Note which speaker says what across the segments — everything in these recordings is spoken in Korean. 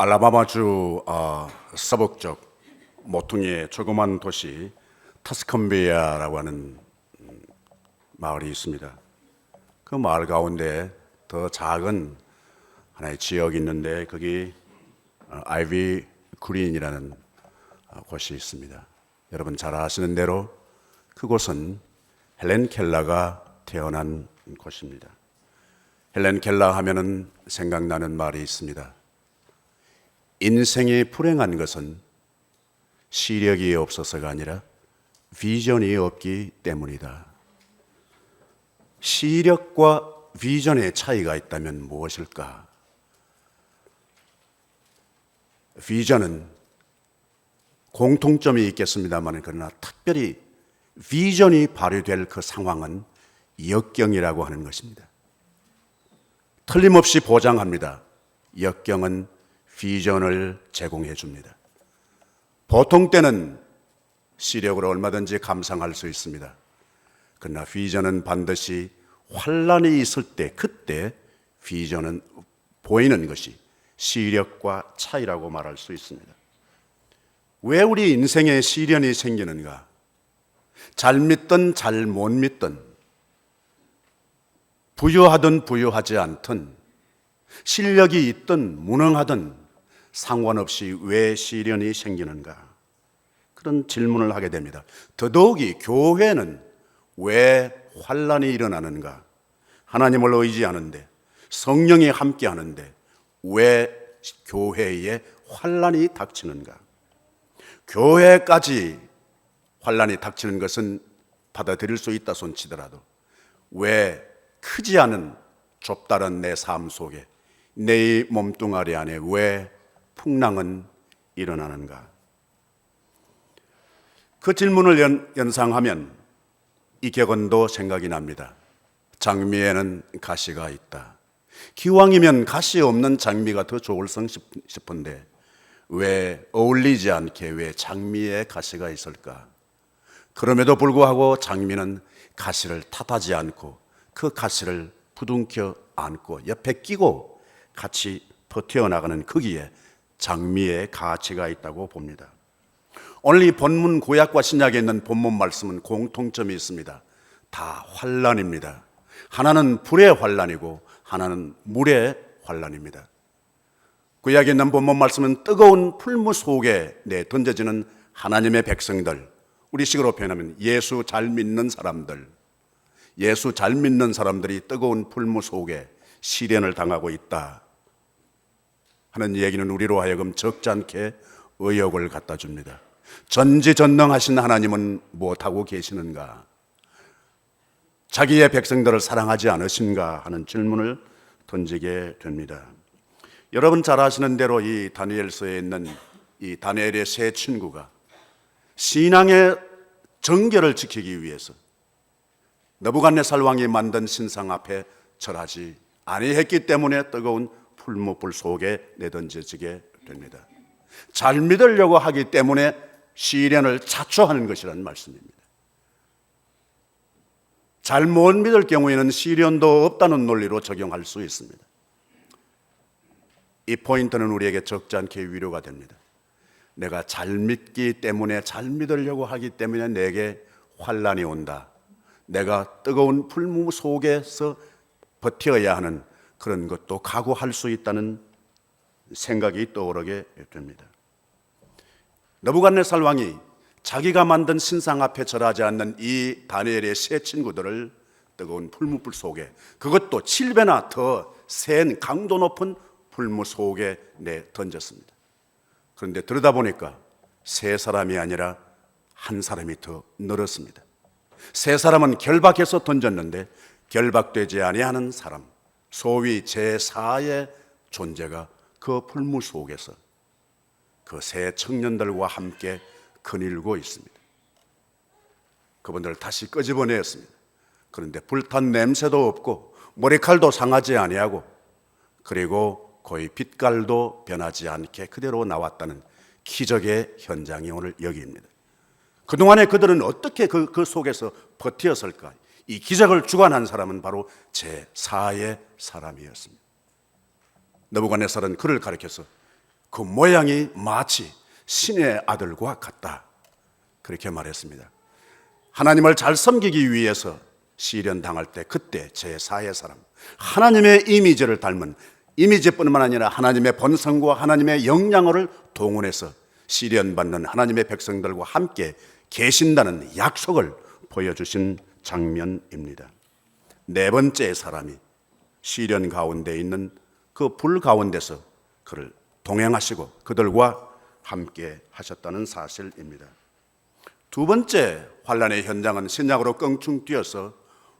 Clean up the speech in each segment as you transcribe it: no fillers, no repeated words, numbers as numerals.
Speaker 1: 알라바마주 서북쪽 모퉁이의 조그만 도시 터스컨비아라고 하는 마을이 있습니다. 그 마을 가운데 더 작은 하나의 지역이 있는데 거기 아이비 그린이라는 곳이 있습니다. 여러분 잘 아시는 대로 그곳은 헬렌 켈러가 태어난 곳입니다. 헬렌 켈러 하면은 생각나는 말이 있습니다. 인생이 불행한 것은 시력이 없어서가 아니라 비전이 없기 때문이다. 시력과 비전의 차이가 있다면 무엇일까? 비전은 공통점이 있겠습니다만 그러나 특별히 비전이 발휘될 그 상황은 역경이라고 하는 것입니다. 틀림없이 보장합니다. 역경은 비전을 제공해 줍니다. 보통 때는 시력으로 얼마든지 감상할 수 있습니다. 그러나 비전은 반드시 환란이 있을 때 그때 비전은 보이는 것이 시력과 차이라고 말할 수 있습니다. 왜 우리 인생에 시련이 생기는가? 잘 믿든 잘 못 믿든 부유하든 부유하지 않든 실력이 있든 무능하든 상관없이 왜 시련이 생기는가? 그런 질문을 하게 됩니다. 더더욱이 교회는 왜 환란이 일어나는가? 하나님을 의지하는데 성령이 함께하는데 왜 교회에 환란이 닥치는가? 교회까지 환란이 닥치는 것은 받아들일 수 있다 손치더라도 왜 크지 않은 좁다른 내 삶 속에 내 몸뚱아리 안에 왜 풍랑은 일어나는가? 그 질문을 연상하면 이 격언도 생각이 납니다. 장미에는 가시가 있다. 기왕이면 가시 없는 장미가 더 좋을성 싶은데 왜 어울리지 않게 왜 장미에 가시가 있을까? 그럼에도 불구하고 장미는 가시를 탓하지 않고 그 가시를 부둥켜 안고 옆에 끼고 같이 버텨나가는 거기에 장미의 가치가 있다고 봅니다. 오늘 이 본문 구약과 신약에 있는 본문 말씀은 공통점이 있습니다. 다 환란입니다. 하나는 불의 환란이고 하나는 물의 환란입니다. 구약에 있는 본문 말씀은 뜨거운 풀무 속에 던져지는 하나님의 백성들, 우리식으로 표현하면 예수 잘 믿는 사람들, 예수 잘 믿는 사람들이 뜨거운 풀무 속에 시련을 당하고 있다 하는 얘기는 우리로 하여금 적지 않게 의욕을 갖다 줍니다. 전지전능하신 하나님은 무엇하고 계시는가? 자기의 백성들을 사랑하지 않으신가 하는 질문을 던지게 됩니다. 여러분 잘 아시는 대로 이 다니엘서에 있는 이 다니엘의 세 친구가 신앙의 정결을 지키기 위해서 느부갓네살 왕이 만든 신상 앞에 절하지 아니했기 때문에 뜨거운 풀무불 속에 내던져지게 됩니다. 잘 믿으려고 하기 때문에 시련을 자초하는 것이라는 말씀입니다. 잘 못 믿을 경우에는 시련도 없다는 논리로 적용할 수 있습니다. 이 포인트는 우리에게 적지 않게 위로가 됩니다. 내가 잘 믿기 때문에 잘 믿으려고 하기 때문에 내게 환란이 온다. 내가 뜨거운 풀무 속에서 버텨야 하는 그런 것도 각오할 수 있다는 생각이 떠오르게 됩니다. 느부갓네살 왕이 자기가 만든 신상 앞에 절하지 않는 이 다니엘의 세 친구들을 뜨거운 풀무불 속에, 그것도 7배나 더 센 강도 높은 풀무 속에 던졌습니다. 그런데 들여다 보니까 세 사람이 아니라 한 사람이 더 늘었습니다. 세 사람은 결박해서 던졌는데 결박되지 아니하는 사람, 소위 제4의 존재가 그 풀무 속에서 그 세 청년들과 함께 거닐고 있습니다. 그분들을 다시 끄집어내었습니다. 그런데 불탄 냄새도 없고 머리칼도 상하지 아니하고 그리고 거의 빛깔도 변하지 않게 그대로 나왔다는 기적의 현장이 오늘 여기입니다. 그동안에 그들은 어떻게 그 속에서 버텼을까? 이 기적을 주관한 사람은 바로 제4의 사람이었습니다. 느부갓네살은 그를 가리켜서 그 모양이 마치 신의 아들과 같다. 그렇게 말했습니다. 하나님을 잘 섬기기 위해서 시련 당할 때 그때 제4의 사람, 하나님의 이미지를 닮은, 이미지뿐만 아니라 하나님의 본성과 하나님의 영향을 동원해서 시련 받는 하나님의 백성들과 함께 계신다는 약속을 보여주신 장면입니다. 네 번째 사람이 시련 가운데 있는 그 불 가운데서 그를 동행하시고 그들과 함께 하셨다는 사실입니다. 두 번째 환란의 현장은 신약으로 껑충 뛰어서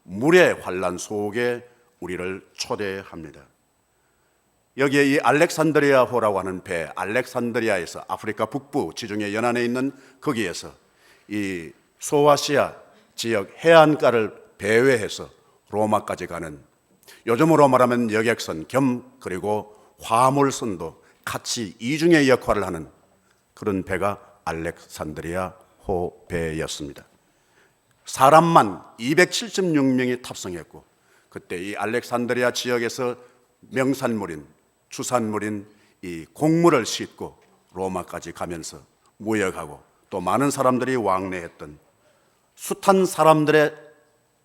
Speaker 1: 물의 환란 속에 우리를 초대합니다. 여기에 이 알렉산드리아호라고 하는 배, 알렉산드리아에서 아프리카 북부 지중해 연안에 있는 거기에서 이 소아시아 지역 해안가를 배회해서 로마까지 가는, 요즘으로 말하면 여객선 겸 그리고 화물선도 같이 이중의 역할을 하는 그런 배가 알렉산드리아호 배였습니다. 사람만 276명이 탑승했고, 그때 이 알렉산드리아 지역에서 명산물인, 주산물인 이 곡물을 싣고 로마까지 가면서 무역하고 또 많은 사람들이 왕래했던, 숱한 사람들의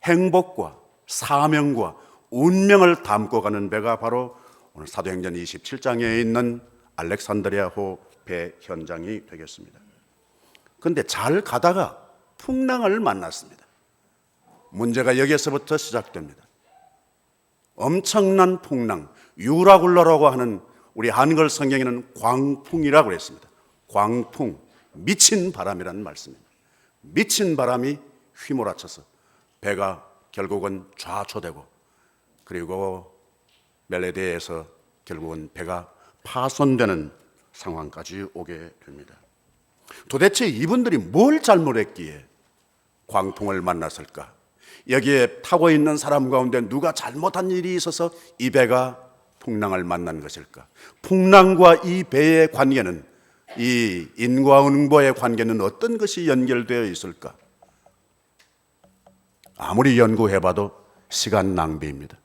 Speaker 1: 행복과 사명과 운명을 담고 가는 배가 바로 오늘 사도행전 27장에 있는 알렉산드리아호 배 현장이 되겠습니다. 그런데 잘 가다가 풍랑을 만났습니다. 문제가 여기에서부터 시작됩니다. 엄청난 풍랑, 유라굴라라고 하는, 우리 한글 성경에는 광풍이라고 했습니다. 광풍, 미친 바람이라는 말씀입니다. 미친 바람이 휘몰아쳐서 배가 결국은 좌초되고, 그리고 멜레데에서 결국은 배가 파손되는 상황까지 오게 됩니다. 도대체 이분들이 뭘 잘못했기에 광풍을 만났을까? 여기에 타고 있는 사람 가운데 누가 잘못한 일이 있어서 이 배가 풍랑을 만난 것일까? 풍랑과 이 배의 관계는, 이 인과응보의 관계는 어떤 것이 연결되어 있을까? 아무리 연구해봐도 시간 낭비입니다.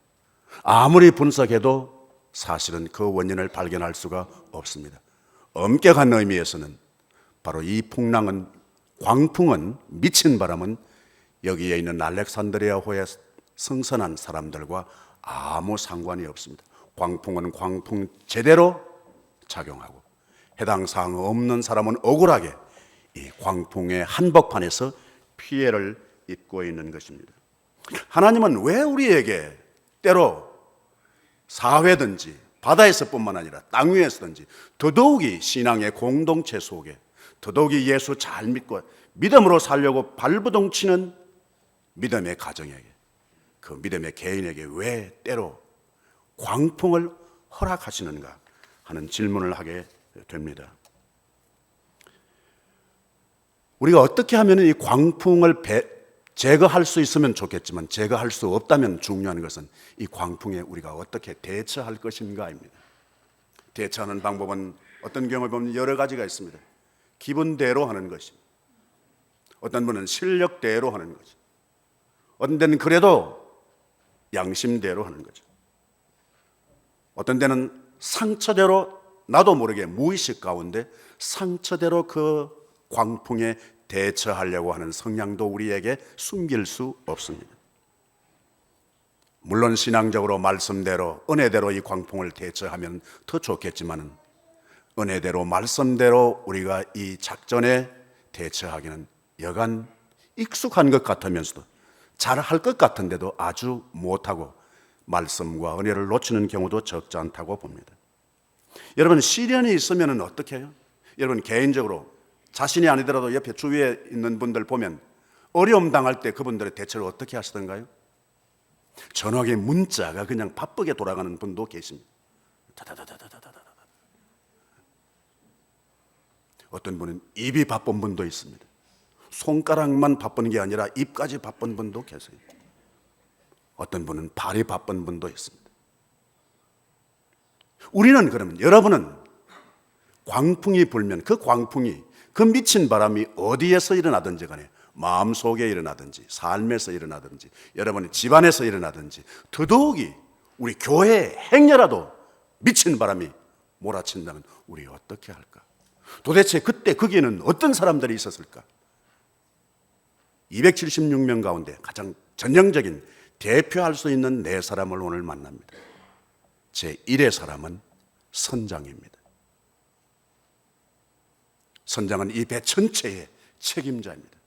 Speaker 1: 아무리 분석해도 사실은 그 원인을 발견할 수가 없습니다. 엄격한 의미에서는 바로 이 풍랑은, 광풍은, 미친 바람은 여기에 있는 알렉산드리아호의 성선한 사람들과 아무 상관이 없습니다. 광풍은 광풍 제대로 작용하고, 해당 사항 없는 사람은 억울하게 이 광풍의 한복판에서 피해를 입고 있는 것입니다. 하나님은 왜 우리에게 때로 사회든지 바다에서뿐만 아니라 땅 위에서든지, 더더욱이 신앙의 공동체 속에, 더더욱이 예수 잘 믿고 믿음으로 살려고 발부동치는 믿음의 가정에게, 그 믿음의 개인에게 왜 때로 광풍을 허락하시는가 하는 질문을 하게 됩니다. 우리가 어떻게 하면 이 광풍을 제거할 수 있으면 좋겠지만, 제거할 수 없다면 중요한 것은 이 광풍에 우리가 어떻게 대처할 것인가입니다. 대처하는 방법은 어떤 경우에 보면 여러 가지가 있습니다. 기분대로 하는 것입니다. 어떤 분은 실력대로 하는 거죠. 어떤 데는 그래도 양심대로 하는 거죠. 어떤 데는 상처대로, 나도 모르게 무의식 가운데 상처대로 그 광풍에 대처하려고 하는 성향도 우리에게 숨길 수 없습니다. 물론 신앙적으로 말씀대로, 은혜대로 이 광풍을 대처하면 더 좋겠지만, 은혜대로 말씀대로 우리가 이 작전에 대처하기는 여간 익숙한 것 같으면서도, 잘할 것 같은데도 아주 못하고 말씀과 은혜를 놓치는 경우도 적지 않다고 봅니다. 여러분, 시련이 있으면 어떻게 해요? 여러분 개인적으로 자신이 아니더라도 옆에 주위에 있는 분들 보면 어려움 당할 때 그분들의 대처를 어떻게 하시던가요? 전화기 문자가 그냥 바쁘게 돌아가는 분도 계십니다. 다다다다다다다. 어떤 분은 입이 바쁜 분도 있습니다. 손가락만 바쁜 게 아니라 입까지 바쁜 분도 계세요. 어떤 분은 발이 바쁜 분도 있습니다. 우리는 그러면, 여러분은 광풍이 불면 그 광풍이, 그 미친 바람이 어디에서 일어나든지 간에, 마음속에 일어나든지 삶에서 일어나든지 여러분의 집안에서 일어나든지, 더더욱이 우리 교회의 행여라도 미친 바람이 몰아친다면 우리 어떻게 할까? 도대체 그때 거기에는 어떤 사람들이 있었을까? 276명 가운데 가장 전형적인 대표할 수 있는 네 사람을 오늘 만납니다. 제1의 사람은 선장입니다. 선장은 이 배 전체의 책임자입니다.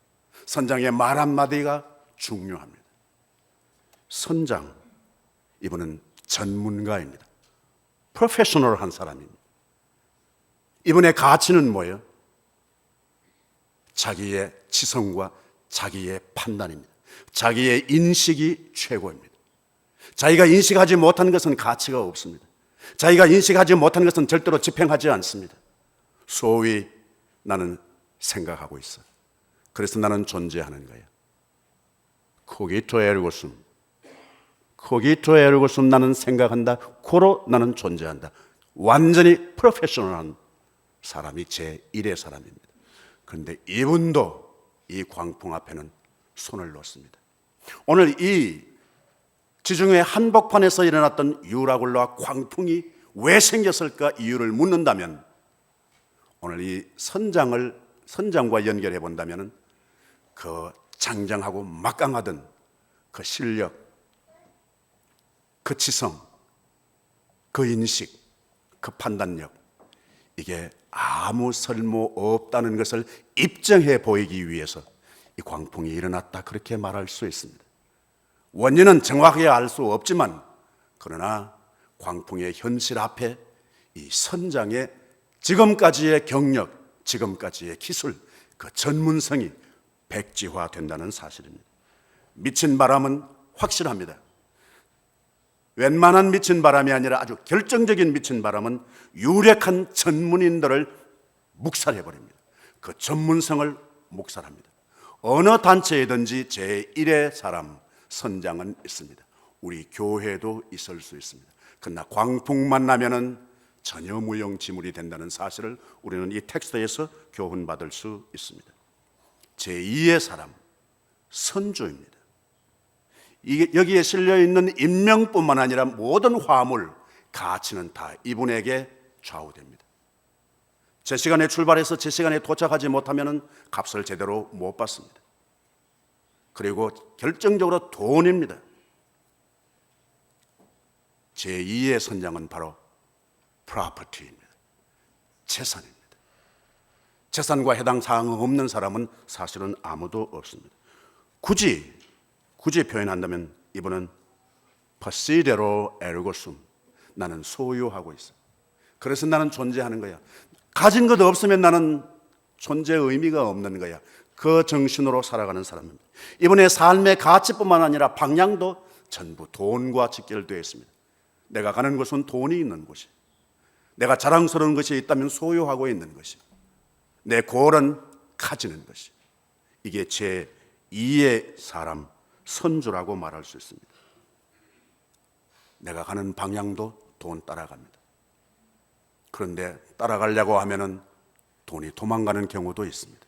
Speaker 1: 선장의 말 한마디가 중요합니다. 선장, 이분은 전문가입니다. 프로페셔널한 사람입니다. 이분의 가치는 뭐예요? 자기의 지성과 자기의 판단입니다. 자기의 인식이 최고입니다. 자기가 인식하지 못한 것은 가치가 없습니다. 자기가 인식하지 못한 것은 절대로 집행하지 않습니다. 소위 나는 생각하고 있어. 그래서 나는 존재하는 거야. 코기토 에르고숨. 코기토 에르고숨, 나는 생각한다. 코로 나는 존재한다. 완전히 프로페셔널한 사람이 제1의 사람입니다. 그런데 이분도 이 광풍 앞에는 손을 놓습니다. 오늘 이 지중해 한복판에서 일어났던 유라굴로와 광풍이 왜 생겼을까 이유를 묻는다면, 오늘 이 선장과 연결해 본다면 그 장장하고 막강하던 그 실력, 그 지성, 그 인식, 그 판단력, 이게 아무 설모 없다는 것을 입증해 보이기 위해서 이 광풍이 일어났다, 그렇게 말할 수 있습니다. 원인은 정확하게 알 수 없지만, 그러나 광풍의 현실 앞에 이 선장의 지금까지의 경력, 지금까지의 기술, 그 전문성이 백지화된다는 사실입니다. 미친 바람은 확실합니다. 웬만한 미친 바람이 아니라 아주 결정적인 미친 바람은 유력한 전문인들을 묵살해버립니다. 그 전문성을 묵살합니다. 어느 단체이든지 제1의 사람, 선장은 있습니다. 우리 교회도 있을 수 있습니다. 그러나 광풍 만나면은 전혀 무용지물이 된다는 사실을 우리는 이 텍스트에서 교훈받을 수 있습니다. 제2의 사람, 선주입니다. 여기에 실려있는 인명뿐만 아니라 모든 화물, 가치는 다 이분에게 좌우됩니다. 제 시간에 출발해서 제 시간에 도착하지 못하면 값을 제대로 못 받습니다. 그리고 결정적으로 돈입니다. 제2의 선장은 바로 프로퍼티입니다. 재산입니다. 재산과 해당 사항이 없는 사람은 사실은 아무도 없습니다. 굳이 표현한다면 이분은 possederо ergo sum, 나는 소유하고 있어. 그래서 나는 존재하는 거야. 가진 것 없으면 나는 존재의 의미가 없는 거야. 그 정신으로 살아가는 사람입니다. 이분의 삶의 가치뿐만 아니라 방향도 전부 돈과 직결되어 있습니다. 내가 가는 곳은 돈이 있는 곳이, 내가 자랑스러운 것이 있다면 소유하고 있는 것이, 내 골은 가지는 것이, 이게 제2의 사람, 선주라고 말할 수 있습니다. 내가 가는 방향도 돈 따라갑니다. 그런데 따라가려고 하면은 돈이 도망가는 경우도 있습니다.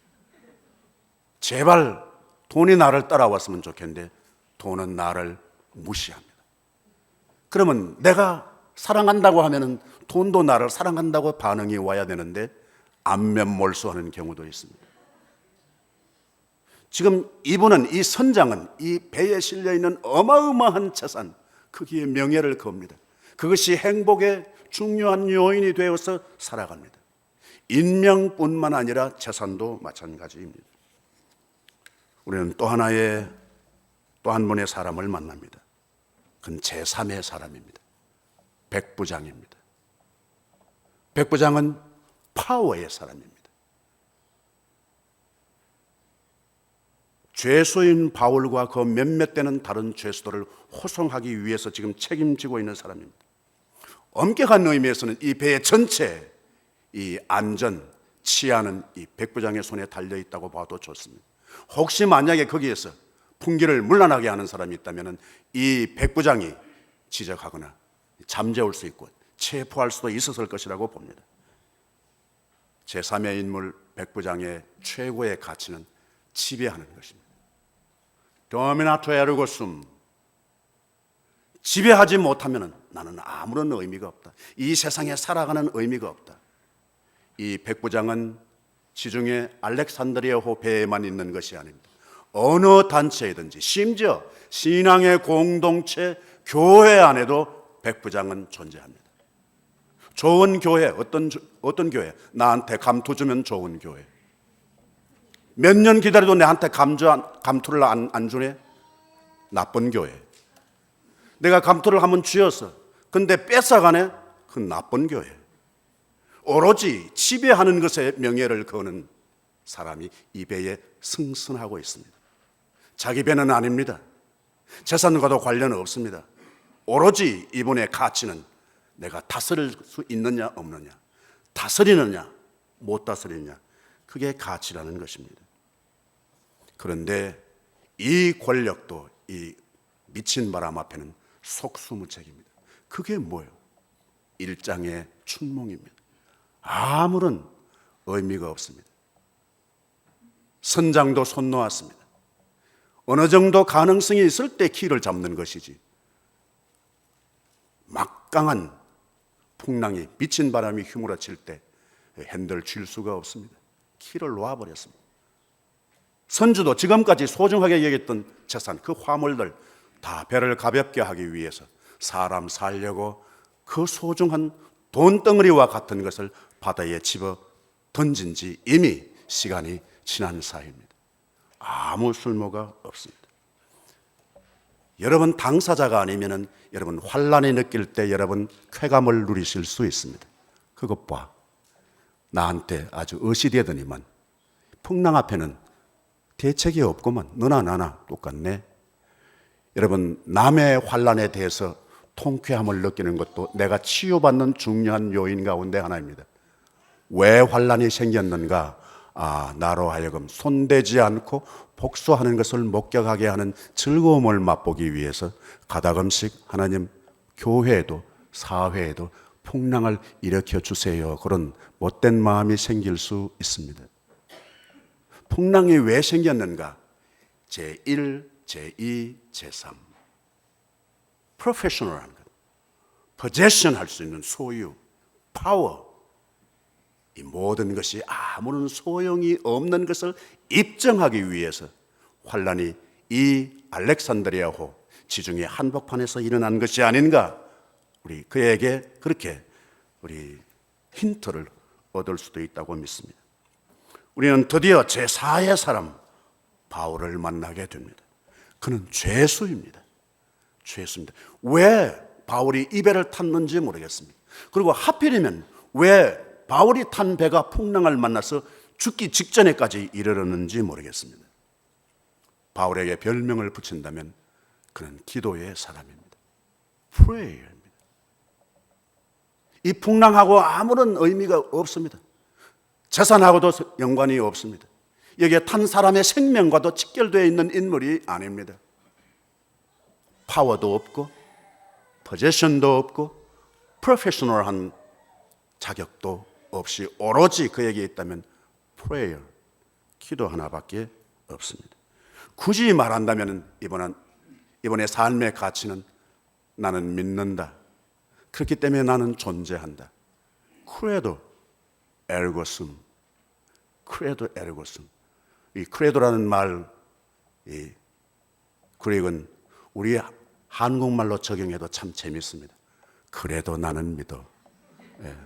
Speaker 1: 제발 돈이 나를 따라왔으면 좋겠는데 돈은 나를 무시합니다. 그러면 내가 사랑한다고 하면은 돈도 나를 사랑한다고 반응이 와야 되는데 안면몰수하는 경우도 있습니다. 지금 이분은, 이 선장은 이 배에 실려있는 어마어마한 재산, 크기의 명예를 겁니다. 그것이 행복의 중요한 요인이 되어서 살아갑니다. 인명뿐만 아니라 재산도 마찬가지입니다. 우리는 또 한 분의 사람을 만납니다. 그건 제3의 사람입니다. 백부장입니다. 백부장은 파워의 사람입니다. 죄수인 바울과 그 몇몇 되는 다른 죄수들을 호송하기 위해서 지금 책임지고 있는 사람입니다. 엄격한 의미에서는 이 배의 전체 이 안전, 치안은 이 백부장의 손에 달려있다고 봐도 좋습니다. 혹시 만약에 거기에서 풍기를 물러나게 하는 사람이 있다면 이 백부장이 지적하거나 잠재울 수 있고 체포할 수도 있었을 것이라고 봅니다. 제3의 인물 백부장의 최고의 가치는 지배하는 것입니다. 도미나토 에르고 숨, 지배하지 못하면 나는 아무런 의미가 없다. 이 세상에 살아가는 의미가 없다. 이 백부장은 지중해 알렉산드리아호 배에만 있는 것이 아닙니다. 어느 단체이든지 심지어 신앙의 공동체 교회 안에도 백부장은 존재합니다. 좋은 교회, 어떤 교회? 나한테 감투 주면 좋은 교회. 몇 년 기다려도 내한테 감투를 안 주네? 나쁜 교회. 내가 감투를 한번 쥐었어. 근데 뺏어가네? 그건 나쁜 교회. 오로지 지배하는 것에 명예를 거는 사람이 이 배에 승선하고 있습니다. 자기 배는 아닙니다. 재산과도 관련 없습니다. 오로지 이분의 가치는 내가 다스릴 수 있느냐 없느냐, 다스리느냐 못 다스리느냐, 그게 가치라는 것입니다. 그런데 이 권력도 이 미친 바람 앞에는 속수무책입니다. 그게 뭐예요? 일장의 춘몽입니다. 아무런 의미가 없습니다. 선장도 손 놓았습니다. 어느 정도 가능성이 있을 때 키를 잡는 것이지, 막강한 풍랑이 미친 바람이 휘몰아칠 때 핸들 쥘 수가 없습니다. 키를 놓아버렸습니다. 선주도 지금까지 소중하게 여겼던 재산, 그 화물들 다 배를 가볍게 하기 위해서 사람 살려고 그 소중한 돈덩어리와 같은 것을 바다에 집어 던진 지 이미 시간이 지난 사이입니다. 아무 쓸모가 없습니다. 여러분 당사자가 아니면은 여러분 환난이 느낄 때 여러분 쾌감을 누리실 수 있습니다. 그것 봐. 나한테 아주 어시되더니만 풍랑 앞에는 대책이 없구만. 너나 나나 똑같네. 여러분 남의 환난에 대해서 통쾌함을 느끼는 것도 내가 치유받는 중요한 요인 가운데 하나입니다. 왜 환난이 생겼는가? 나로 하여금 손대지 않고 복수하는 것을 목격하게 하는 즐거움을 맛보기 위해서 가다금씩 하나님 교회에도 사회에도 풍랑을 일으켜 주세요. 그런 못된 마음이 생길 수 있습니다. 풍랑이 왜 생겼는가? 제1, 제2, 제3 프로페셔널한 것, 포제션 할 수 있는 소유, 파워, 이 모든 것이 아무런 소용이 없는 것을 입증하기 위해서 환란이 이 알렉산드리아호 지중해 한복판에서 일어난 것이 아닌가? 우리 그에게 그렇게 우리 힌트를 얻을 수도 있다고 믿습니다. 우리는 드디어 제4의 사람 바울을 만나게 됩니다. 그는 죄수입니다. 죄수입니다. 왜 바울이 이 배를 탔는지 모르겠습니다. 그리고 하필이면 왜 바울이 탄 배가 풍랑을 만나서 죽기 직전에까지 이르렀는지 모르겠습니다. 바울에게 별명을 붙인다면 그는 기도의 사람입니다. prayer입니다. 이 풍랑하고 아무런 의미가 없습니다. 재산하고도 연관이 없습니다. 여기에 탄 사람의 생명과도 직결되어 있는 인물이 아닙니다. 파워도 없고 포지션도 없고 프로페셔널한 자격도 없이 오로지 그에게 있다면 prayer, 기도 하나밖에 없습니다. 굳이 말한다면 이번의 삶의 가치는 나는 믿는다. 그렇기 때문에 나는 존재한다. 크레도 에르고숨, 크레도 에르고숨. 이 크레도라는 말, 이 그릭은 우리 한국말로 적용해도 참 재밌습니다. 그래도 나는 믿어. 예.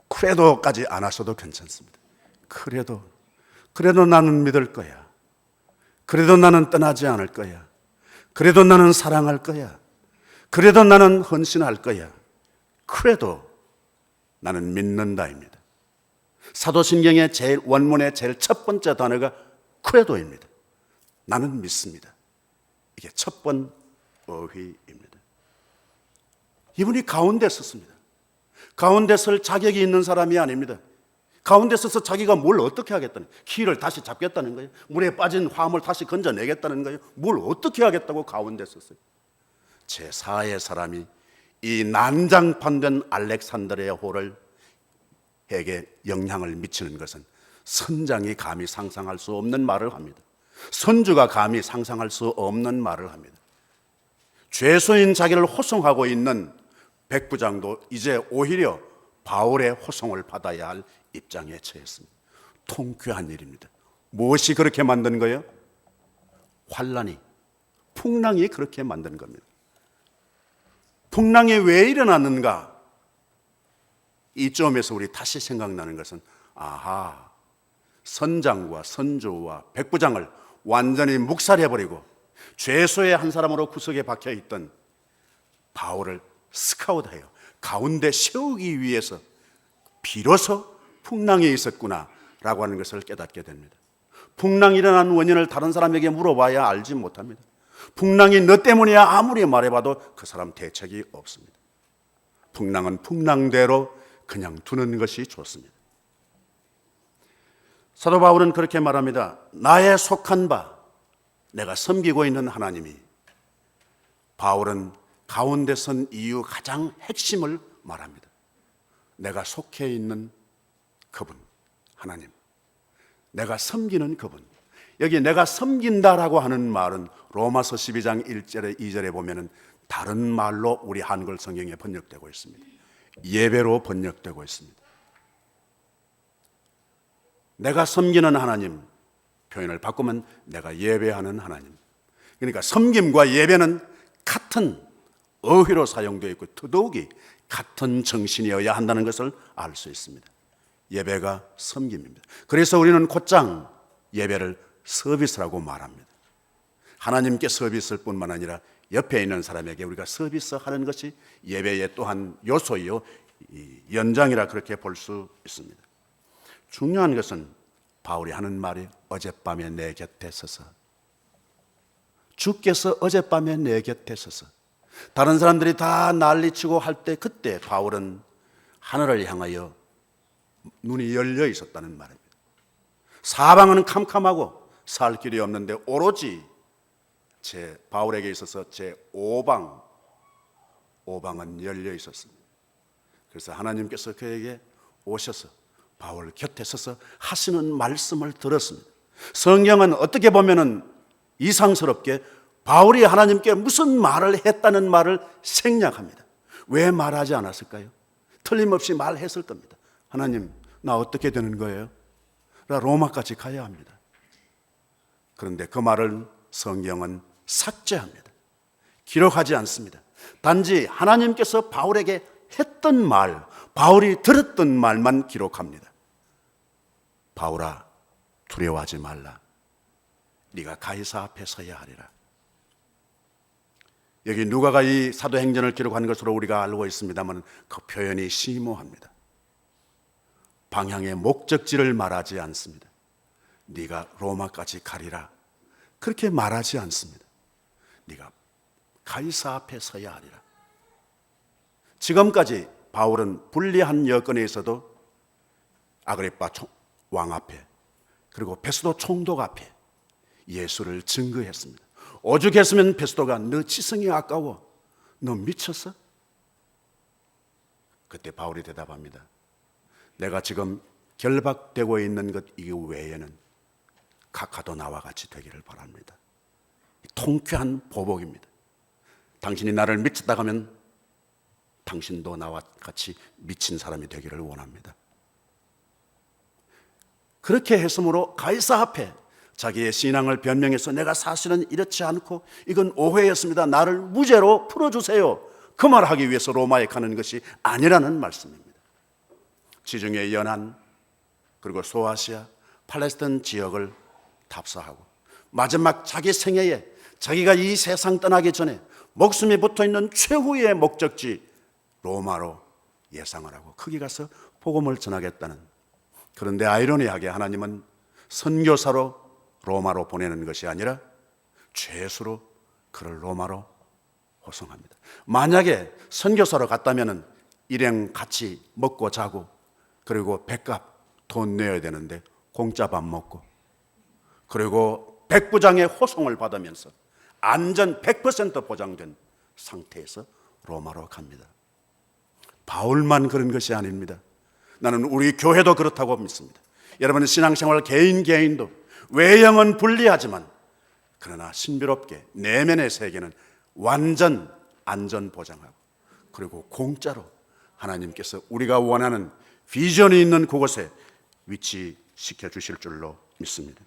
Speaker 1: 크레도까지 안 하셔도 괜찮습니다. 그래도 나는 믿을 거야. 그래도 나는 떠나지 않을 거야. 그래도 나는 사랑할 거야. 그래도 나는 헌신할 거야. 그래도 나는 믿는다입니다. 사도신경의 원문의 제일 첫 번째 단어가 그래도입니다. 나는 믿습니다. 이게 첫 번 어휘입니다. 이분이 가운데 섰습니다. 가운데 설 자격이 있는 사람이 아닙니다. 가운데 서서 자기가 뭘 어떻게 하겠다는, 키를 다시 잡겠다는 거예요? 물에 빠진 화물 다시 건져내겠다는 거예요? 뭘 어떻게 하겠다고 가운데 섰어요? 제4의 사람이 이 난장판된 알렉산드리아호를 에게 영향을 미치는 것은 선장이 감히 상상할 수 없는 말을 합니다. 선주가 감히 상상할 수 없는 말을 합니다. 죄수인 자기를 호송하고 있는 백부장도 이제 오히려 바울의 호송을 받아야 할 입장에 처했습니다. 통쾌한 일입니다. 무엇이 그렇게 만든 거예요? 환란이, 풍랑이 그렇게 만든 겁니다. 풍랑이 왜 일어났는가? 이점에서 우리 다시 생각나는 것은 아하, 선장과 선조와 백부장을 완전히 묵살해버리고 죄수의 한 사람으로 구석에 박혀있던 바울을 스카웃하여 가운데 세우기 위해서 비로소 풍랑이 있었구나 라고 하는 것을 깨닫게 됩니다. 풍랑이 일어난 원인을 다른 사람에게 물어봐야 알지 못합니다. 풍랑이 너 때문이야 아무리 말해봐도 그 사람 대책이 없습니다. 풍랑은 풍랑대로 그냥 두는 것이 좋습니다. 사도 바울은 그렇게 말합니다. 나의 속한 바, 내가 섬기고 있는 하나님이. 바울은 가운데 선 이유 가장 핵심을 말합니다. 내가 속해 있는 그분, 하나님. 내가 섬기는 그분. 여기 내가 섬긴다라고 하는 말은 로마서 12장 1절에 2절에 보면은 다른 말로 우리 한글 성경에 번역되고 있습니다. 예배로 번역되고 있습니다. 내가 섬기는 하나님, 표현을 바꾸면 내가 예배하는 하나님. 그러니까 섬김과 예배는 같은 어휘로 사용되어 있고 더더욱이 같은 정신이어야 한다는 것을 알 수 있습니다. 예배가 섬김입니다. 그래서 우리는 곧장 예배를 서비스라고 말합니다. 하나님께 서비스일 뿐만 아니라 옆에 있는 사람에게 우리가 서비스하는 것이 예배의 또한 요소이요 연장이라 그렇게 볼 수 있습니다. 중요한 것은 바울이 하는 말이 어젯밤에 내 곁에 서서, 주께서 어젯밤에 내 곁에 서서, 다른 사람들이 다 난리치고 할 때 그때 바울은 하늘을 향하여 눈이 열려 있었다는 말입니다. 사방은 캄캄하고 살 길이 없는데 오로지 제 바울에게 있어서 제 오방은 열려 있었습니다. 그래서 하나님께서 그에게 오셔서 바울 곁에 서서 하시는 말씀을 들었습니다. 성경은 어떻게 보면은 이상스럽게 바울이 하나님께 무슨 말을 했다는 말을 생략합니다. 왜 말하지 않았을까요? 틀림없이 말했을 겁니다. 하나님, 나 어떻게 되는 거예요? 나 로마까지 가야 합니다. 그런데 그 말을 성경은 삭제합니다. 기록하지 않습니다. 단지 하나님께서 바울에게 했던 말, 바울이 들었던 말만 기록합니다. 바울아, 두려워하지 말라. 네가 가이사 앞에 서야 하리라. 여기 누가가 이 사도행전을 기록한 것으로 우리가 알고 있습니다만 그 표현이 심오합니다. 방향의 목적지를 말하지 않습니다. 네가 로마까지 가리라 그렇게 말하지 않습니다. 네가 가이사 앞에 서야 하리라. 지금까지 바울은 불리한 여건에 있어도 아그리빠 왕 앞에 그리고 베스도 총독 앞에 예수를 증거했습니다. 오죽했으면 베스도가 너 지성이 아까워, 너 미쳤어? 그때 바울이 대답합니다. 내가 지금 결박되고 있는 것 이거 외에는 각하도 나와 같이 되기를 바랍니다. 통쾌한 보복입니다. 당신이 나를 미쳤다 하면 당신도 나와 같이 미친 사람이 되기를 원합니다. 그렇게 했으므로 가이사 앞에 자기의 신앙을 변명해서 내가 사실은 이렇지 않고 이건 오해였습니다. 나를 무죄로 풀어주세요. 그 말을 하기 위해서 로마에 가는 것이 아니라는 말씀입니다. 지중해 연안 그리고 소아시아, 팔레스타인 지역을 답사하고 마지막 자기 생애에 자기가 이 세상 떠나기 전에 목숨이 붙어있는 최후의 목적지 로마로 예상을 하고 거기 가서 복음을 전하겠다는. 그런데 아이러니하게 하나님은 선교사로 로마로 보내는 것이 아니라 죄수로 그를 로마로 호송합니다. 만약에 선교사로 갔다면 일행 같이 먹고 자고 그리고 백값 돈 내야 되는데 공짜 밥 먹고 그리고 백부장의 호송을 받으면서 안전 100% 보장된 상태에서 로마로 갑니다. 바울만 그런 것이 아닙니다. 나는 우리 교회도 그렇다고 믿습니다. 여러분 신앙생활 개인도 외형은 불리하지만 그러나 신비롭게 내면의 세계는 완전 안전 보장하고, 그리고 공짜로 하나님께서 우리가 원하는 비전이 있는 그곳에 위치시켜 주실 줄로 믿습니다.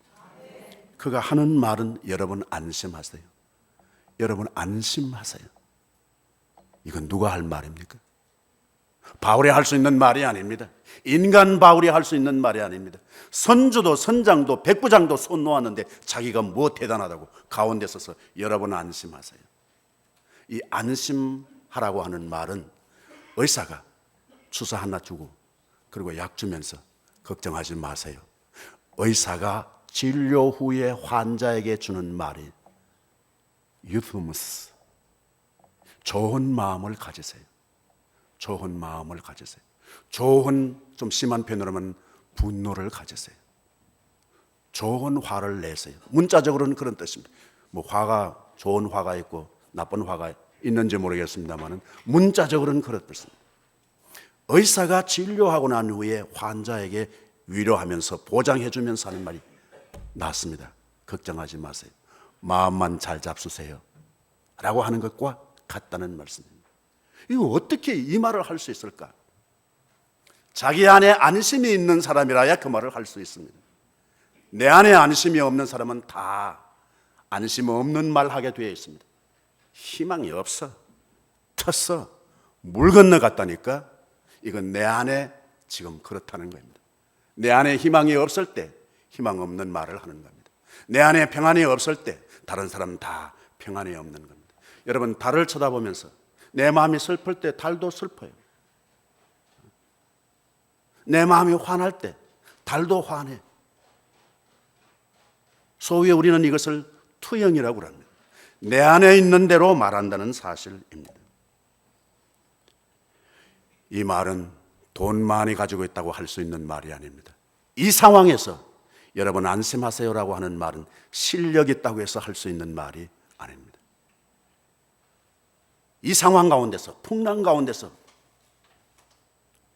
Speaker 1: 그가 하는 말은 여러분 안심하세요. 여러분 안심하세요. 이건 누가 할 말입니까? 바울이 할 수 있는 말이 아닙니다. 인간 바울이 할 수 있는 말이 아닙니다. 선주도 선장도 백부장도 손 놓았는데 자기가 뭐 대단하다고 가운데 서서 여러분 안심하세요. 이 안심하라고 하는 말은 의사가 주사 하나 주고 그리고 약 주면서 걱정하지 마세요. 의사가 진료 후에 환자에게 주는 말이 유튜무스, 좋은 마음을 가지세요. 좋은 마음을 가지세요. 좋은, 좀 심한 표현으로 하면 분노를 가지세요. 좋은 화를 내세요. 문자적으로는 그런 뜻입니다. 뭐 화가, 좋은 화가 있고 나쁜 화가 있는지 모르겠습니다만 문자적으로는 그런 뜻입니다. 의사가 진료하고 난 후에 환자에게 위로하면서 보장해주면서 하는 말이 낫습니다. 걱정하지 마세요. 마음만 잘 잡수세요 라고 하는 것과 같다는 말씀입니다. 이거 어떻게 이 말을 할 수 있을까? 자기 안에 안심이 있는 사람이라야 그 말을 할 수 있습니다. 내 안에 안심이 없는 사람은 다 안심 없는 말 하게 되어 있습니다. 희망이 없어, 텄어, 물 건너갔다니까. 이건 내 안에 지금 그렇다는 겁니다. 내 안에 희망이 없을 때 희망 없는 말을 하는 겁니다. 내 안에 평안이 없을 때 다른 사람은 다 평안이 없는 겁니다. 여러분, 달을 쳐다보면서 내 마음이 슬플 때 달도 슬퍼요. 내 마음이 화날 때 달도 화내. 소위 우리는 이것을 투영이라고 합니다. 내 안에 있는 대로 말한다는 사실입니다. 이 말은 돈 많이 가지고 있다고 할 수 있는 말이 아닙니다. 이 상황에서 여러분 안심하세요라고 하는 말은 실력 있다고 해서 할 수 있는 말이 아닙니다. 이 상황 가운데서, 풍랑 가운데서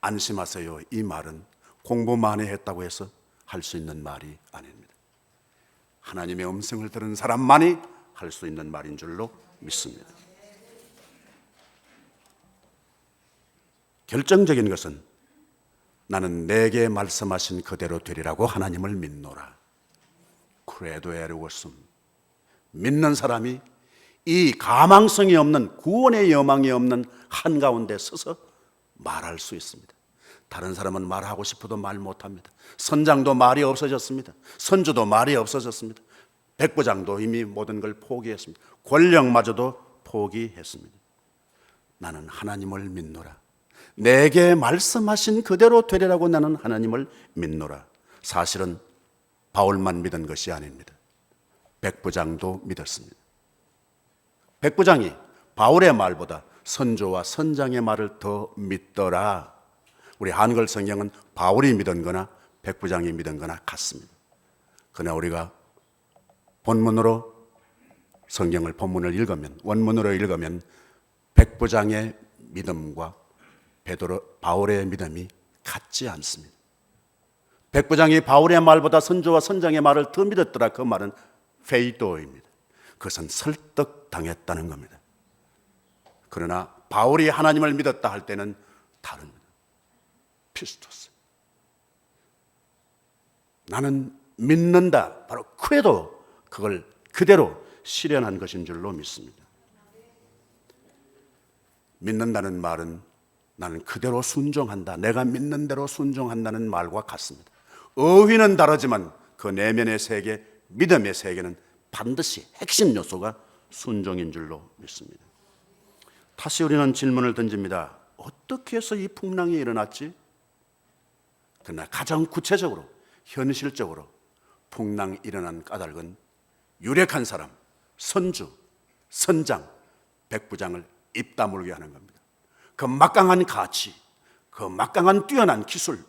Speaker 1: 안심하세요, 이 말은 공부 많이 했다고 해서 할 수 있는 말이 아닙니다. 하나님의 음성을 들은 사람만이 할 수 있는 말인 줄로 믿습니다. 결정적인 것은 나는 내게 말씀하신 그대로 되리라고 하나님을 믿노라. 크레도 에르고슴. 믿는 사람이 이 가망성이 없는, 구원의 여망이 없는 한가운데 서서 말할 수 있습니다. 다른 사람은 말하고 싶어도 말 못합니다. 선장도 말이 없어졌습니다. 선주도 말이 없어졌습니다. 백부장도 이미 모든 걸 포기했습니다. 권력마저도 포기했습니다. 나는 하나님을 믿노라. 내게 말씀하신 그대로 되리라고 나는 하나님을 믿노라. 사실은 바울만 믿은 것이 아닙니다. 백부장도 믿었습니다. 백부장이 바울의 말보다 선조와 선장의 말을 더 믿더라. 우리 한글 성경은 바울이 믿은 거나 백부장이 믿은 거나 같습니다. 그러나 우리가 본문으로 성경을 본문을 읽으면, 원문으로 읽으면 백부장의 믿음과 바울의 믿음이 같지 않습니다. 백부장이 바울의 말보다 선조와 선장의 말을 더 믿었더라. 그 말은 페이도입니다. 그것은 설득당했다는 겁니다. 그러나 바울이 하나님을 믿었다 할 때는 다릅니다. 피스토스. 나는 믿는다. 바로 크레도, 그걸 그대로 실현한 것인 줄로 믿습니다. 믿는다는 말은 나는 그대로 순종한다, 내가 믿는 대로 순종한다는 말과 같습니다. 어휘는 다르지만 그 내면의 세계, 믿음의 세계는 반드시 핵심 요소가 순종인 줄로 믿습니다. 다시 우리는 질문을 던집니다. 어떻게 해서 이 풍랑이 일어났지? 그러나 가장 구체적으로, 현실적으로 풍랑이 일어난 까닭은 유력한 사람, 선주, 선장, 백부장을 입 다물게 하는 겁니다. 그 막강한 가치, 그 막강한 뛰어난 기술,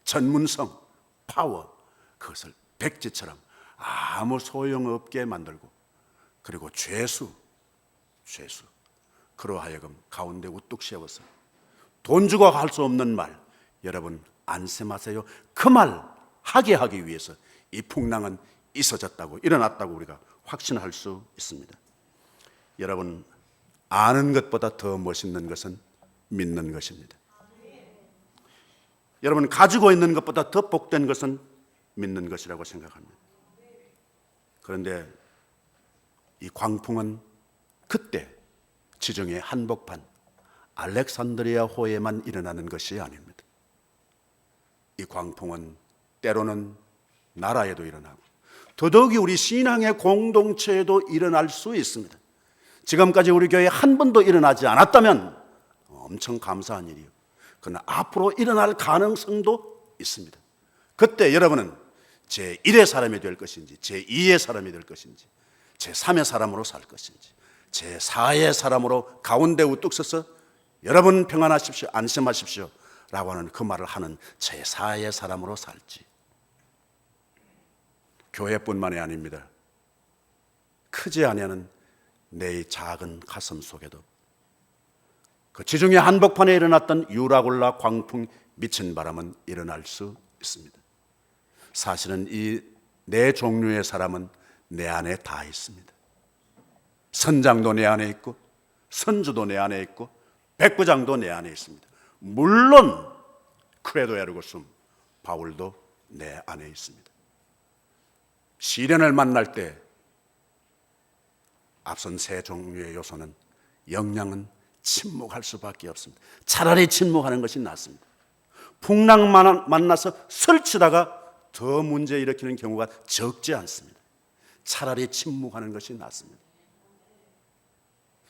Speaker 1: 전문성, 파워, 그것을 백지처럼 아무 소용없게 만들고, 그리고 죄수, 그로 하여금 가운데 우뚝 세워서 돈 주고 할 수 없는 말, 여러분 안심하세요, 그 말 하게 하기 위해서 이 풍랑은 있어졌다고, 일어났다고 우리가 확신할 수 있습니다. 여러분, 아는 것보다 더 멋있는 것은 믿는 것입니다. 여러분, 가지고 있는 것보다 더 복된 것은 믿는 것이라고 생각합니다. 그런데 이 광풍은 그때 지중해 한복판 알렉산드리아 호에만 일어나는 것이 아닙니다. 이 광풍은 때로는 나라에도 일어나고 더더욱이 우리 신앙의 공동체에도 일어날 수 있습니다. 지금까지 우리 교회에 한 번도 일어나지 않았다면 엄청 감사한 일이요. 그러나 앞으로 일어날 가능성도 있습니다. 그때 여러분은 제1의 사람이 될 것인지 제2의 사람이 될 것인지 제3의 사람으로 살 것인지 제4의 사람으로 가운데 우뚝 서서 여러분 평안하십시오, 안심하십시오 라고 하는 그 말을 하는 제4의 사람으로 살지. 교회뿐만이 아닙니다. 크지 아니하는 내 작은 가슴 속에도 그 지중해 한복판에 일어났던 유라굴라 광풍 미친 바람은 일어날 수 있습니다. 사실은 이 네 종류의 사람은 내 안에 다 있습니다. 선장도 내 안에 있고 선주도 내 안에 있고 백부장도 내 안에 있습니다. 물론 크레도 에르고숨 바울도 내 안에 있습니다. 시련을 만날 때 앞선 세 종류의 요소는 역량은 침묵할 수밖에 없습니다. 차라리 침묵하는 것이 낫습니다. 풍랑 만나서 설치다가 더 문제 일으키는 경우가 적지 않습니다. 차라리 침묵하는 것이 낫습니다.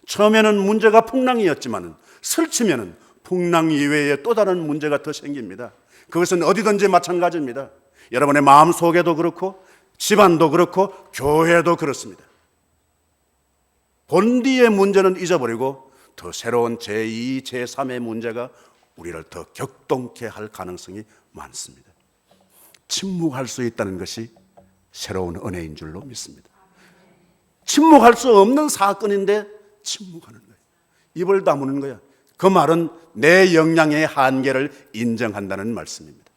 Speaker 1: 처음에는 문제가 풍랑이었지만 설치면은 풍랑 이외에 또 다른 문제가 더 생깁니다. 그것은 어디든지 마찬가지입니다. 여러분의 마음속에도 그렇고 집안도 그렇고 교회도 그렇습니다. 본디의 문제는 잊어버리고 더 새로운 제2, 제3의 문제가 우리를 더 격동케 할 가능성이 많습니다. 침묵할 수 있다는 것이 새로운 은혜인 줄로 믿습니다. 침묵할 수 없는 사건인데 침묵하는 거예요. 입을 다무는 거야. 그 말은 내 역량의 한계를 인정한다는 말씀입니다.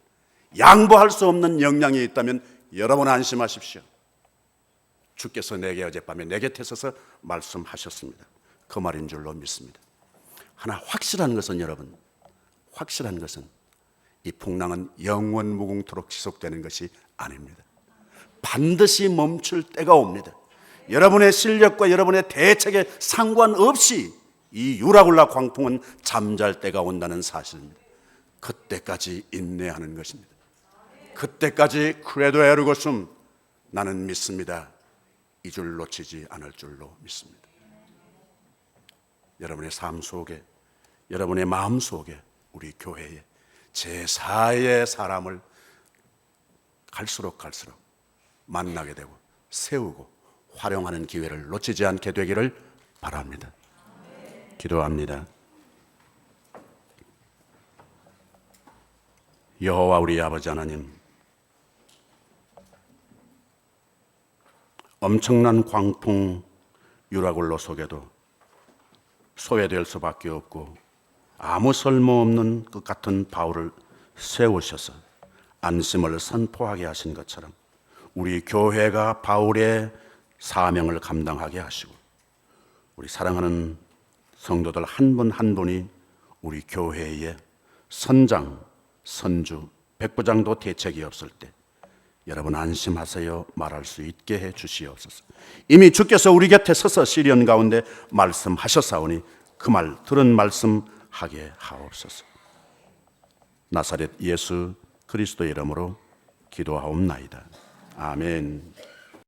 Speaker 1: 양보할 수 없는 역량이 있다면 여러분 안심하십시오. 주께서 내게 어젯밤에 내 곁에 서서 말씀하셨습니다. 그 말인 줄로 믿습니다. 하나 확실한 것은 여러분, 확실한 것은 이 풍랑은 영원 무궁토록 지속되는 것이 아닙니다. 반드시 멈출 때가 옵니다. 여러분의 실력과 여러분의 대책에 상관없이 이 유라굴라 광풍은 잠잘 때가 온다는 사실입니다. 그때까지 인내하는 것입니다. 그때까지 크레도 에르고숨 나는 믿습니다. 이 줄 놓치지 않을 줄로 믿습니다. 여러분의 삶 속에, 여러분의 마음 속에, 우리 교회에 제4의 사람을 갈수록 만나게 되고 세우고 활용하는 기회를 놓치지 않게 되기를 바랍니다. 기도합니다. 여호와 우리 아버지 하나님, 엄청난 광풍 유라굴로 속에도 소외될 수밖에 없고 아무 쓸모없는 것 같은 바울을 세우셔서 안심을 선포하게 하신 것처럼 우리 교회가 바울의 사명을 감당하게 하시고 우리 사랑하는 성도들 한 분 한 분이 우리 교회에 선장, 선주, 백부장도 대책이 없을 때 여러분 안심하세요 말할 수 있게 해 주시옵소서. 이미 주께서 우리 곁에 서서 시련 가운데 말씀하셨사오니 그 말 들은 말씀 하게 하옵소서. 나사렛 예수 그리스도의 이름으로 기도하옵나이다. 아멘.